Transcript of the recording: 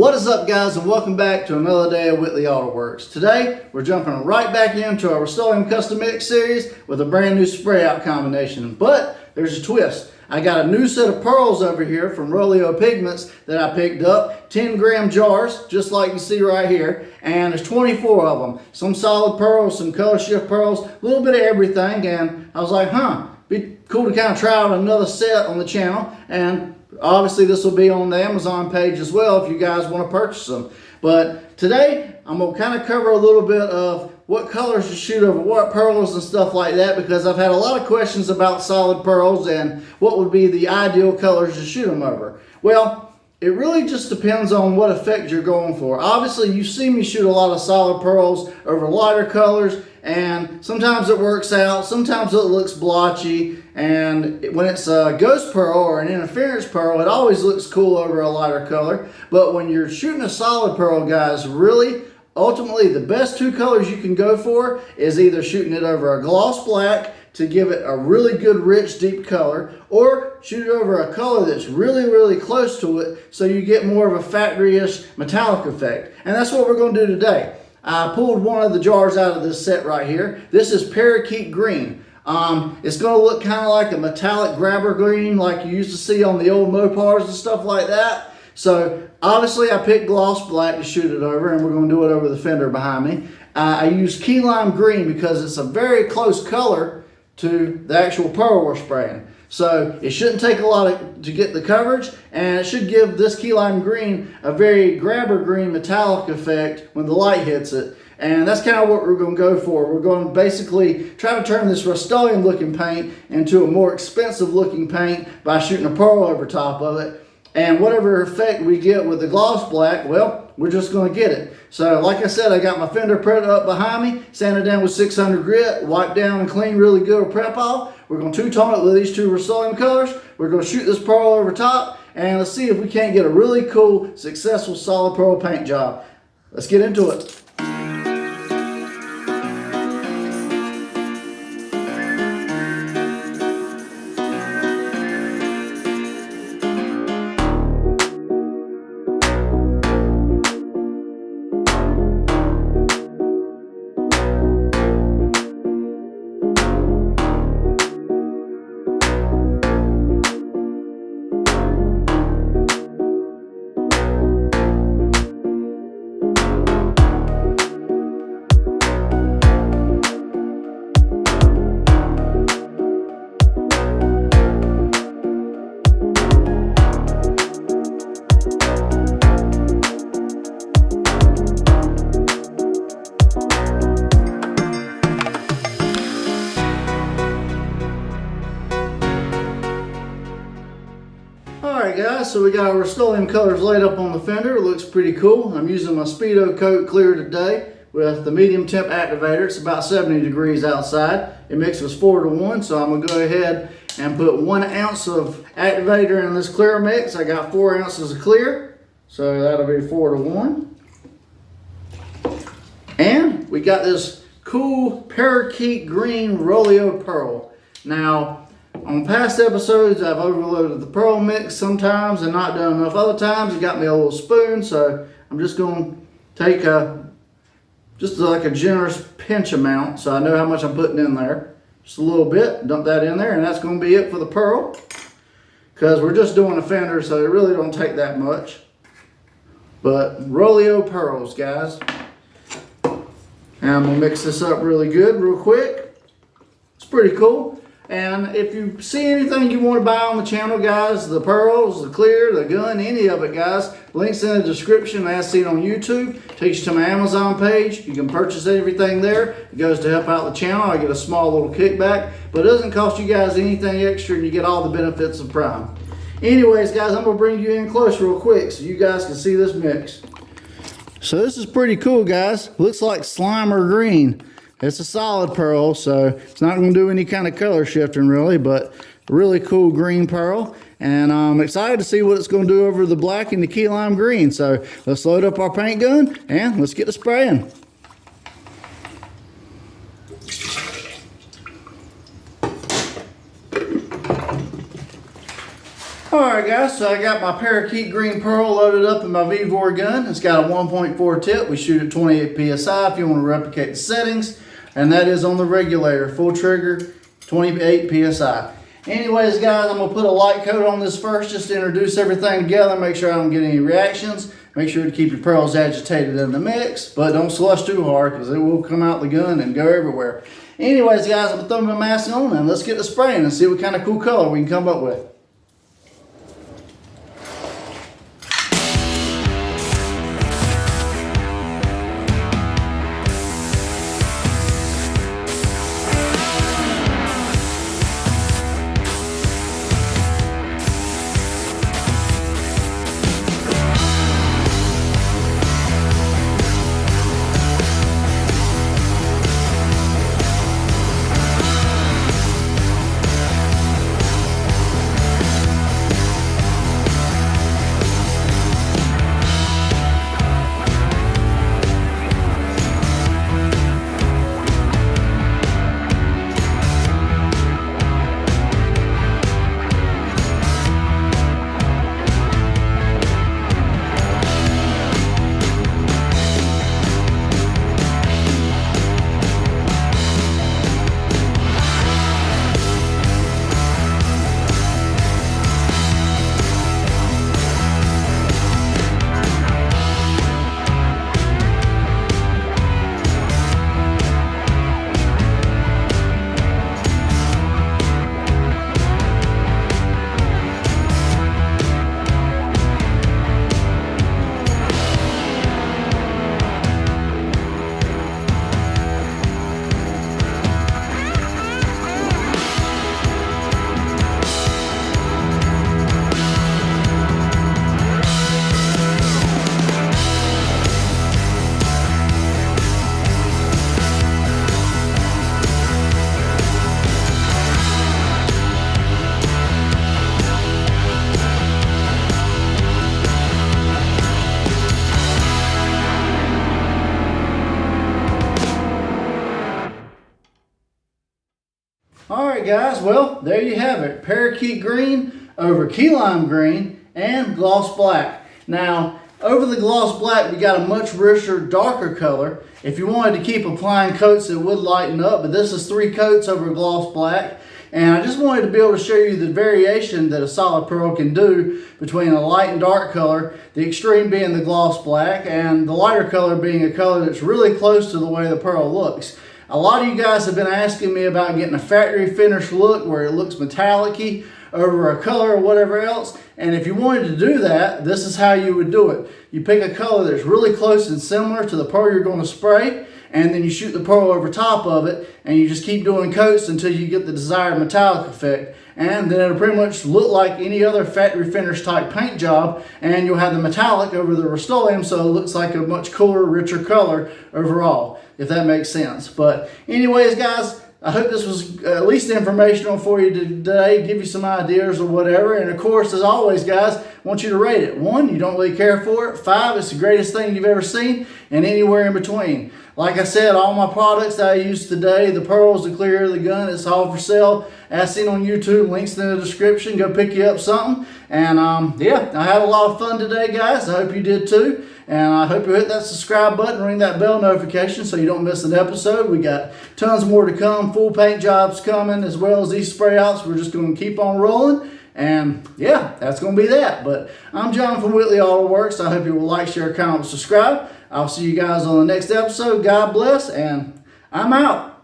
What is up, guys, and welcome back to another day of Whitley Auto Works. Today we're jumping right back into our Rustoleum Custom Mix series with a brand new spray out combination. But there's a twist. I got a new set of pearls over here from Rustoleum Pigments that I picked up, 10-gram jars, just like you see right here, and there's 24 of them. Some solid pearls, some color shift pearls, a little bit of everything, and I was like, be cool to kind of try out another set on the channel. And obviously this will be on the Amazon page as well if you guys want to purchase them. But today I'm going to kind of cover a little bit of what colors to shoot over what pearls and stuff like that, because I've had a lot of questions about solid pearls and what would be the ideal colors to shoot them over. Well, it really just depends on what effect you're going for. Obviously, you see me shoot a lot of solid pearls over lighter colors, and sometimes it works out, sometimes it looks blotchy, and when it's a ghost pearl or an interference pearl, it always looks cool over a lighter color. But when you're shooting a solid pearl, guys, really, ultimately, the best two colors you can go for is either shooting it over a gloss black to give it a really good, rich, deep color, or shoot it over a color that's really, really close to it so you get more of a factory-ish metallic effect. And that's what we're going to do today. I pulled one of the jars out of this set right here. This is parakeet green. It's going to look kind of like a metallic grabber green like you used to see on the old Mopars and stuff like that. So obviously I picked gloss black to shoot it over, and we're going to do it over the fender behind me. I used key lime green because it's a very close color to the actual pearl we're spraying. So it shouldn't take a lot to get the coverage, and it should give this key lime green a very grabber green metallic effect when the light hits it. And that's kind of what we're going to go for. We're going to basically try to turn this Rustoleum looking paint into a more expensive looking paint by shooting a pearl over top of it. And whatever effect we get with the gloss black, well, we're just going to get it. So like I said, I got my fender prep up behind me, sanded down with 600 grit, wiped down and cleaned really good with prep oil. We're going to two-tone it with these two Rustoleum colors. We're going to shoot this pearl over top, and let's see if we can't get a really cool, successful, solid pearl paint job. Let's get into it. Alright guys, so we got our Rustoleum colors laid up on the fender. It looks pretty cool. I'm using my Speedo Coat Clear today with the medium temp activator. It's about 70 degrees outside. It mixes 4-to-1, so I'm going to go ahead and put 1 ounce of activator in this clear mix. I got 4 ounces of clear, so that'll be 4-to-1. And we got this cool parakeet green Rustoleum pearl. Now, on past episodes, I've overloaded the pearl mix sometimes and not done enough other times. It got me a little spoon, so I'm just going to take just like a generous pinch amount, so I know how much I'm putting in there. Just a little bit, dump that in there, and that's going to be it for the pearl, because we're just doing a fender, so it really don't take that much. But Rustoleum pearls, guys. And I'm going to mix this up really good, real quick. It's pretty cool. And if you see anything you want to buy on the channel, guys, the pearls, the clear, the gun, any of it, guys, links in the description as seen on YouTube. Takes you to my Amazon page. You can purchase everything there. It goes to help out the channel. I get a small little kickback, but it doesn't cost you guys anything extra, and you get all the benefits of Prime. Anyways, guys, I'm going to bring you in close real quick so you guys can see this mix. So this is pretty cool, guys. Looks like Slimer green. It's a solid pearl, so it's not going to do any kind of color shifting really, but a really cool green pearl. And I'm excited to see what it's going to do over the black and the key lime green. So let's load up our paint gun and let's get to spraying. Alright guys, so I got my parakeet green pearl loaded up in my V4 gun. It's got a 1.4 tip. We shoot at 28 psi if you want to replicate the settings. And that is on the regulator, full trigger, 28 psi. Anyways guys, I'm going to put a light coat on this first just to introduce everything together, make sure I don't get any reactions. Make sure to keep your pearls agitated in the mix, but don't slush too hard because it will come out the gun and go everywhere. Anyways guys, I'm going to throw my mask on and let's get to spraying and see what kind of cool color we can come up with. Alright guys, well there you have it. Parakeet green over key lime green and gloss black. Now over the gloss black we got a much richer, darker color. If you wanted to keep applying coats it would lighten up, but this is 3 coats over gloss black. And I just wanted to be able to show you the variation that a solid pearl can do between a light and dark color, the extreme being the gloss black and the lighter color being a color that's really close to the way the pearl looks. A lot of you guys have been asking me about getting a factory finish look where it looks metallic-y over a color or whatever else. And if you wanted to do that, this is how you would do it. You pick a color that's really close and similar to the pearl you're going to spray, and then you shoot the pearl over top of it, and you just keep doing coats until you get the desired metallic effect. And then it'll pretty much look like any other factory finish type paint job, and you'll have the metallic over the Rustoleum, so it looks like a much cooler, richer color overall, if that makes sense. But anyways guys, I hope this was at least informational for you today, give you some ideas or whatever. And of course, as always guys, I want you to rate it. 1, you don't really care for it. 5, it's the greatest thing you've ever seen, and anywhere in between. Like I said, all my products that I use today, the pearls, the clear air of the gun, it's all for sale. As seen on YouTube, links in the description. Go pick you up something. And yeah, I had a lot of fun today, guys. I hope you did too. And I hope you hit that subscribe button, ring that bell notification so you don't miss an episode. We got tons more to come, full paint jobs coming, as well as these spray outs. We're just going to keep on rolling. And yeah, that's going to be that. But I'm John from Whitley Auto Works. I hope you will like, share, comment, subscribe. I'll see you guys on the next episode. God bless, and I'm out.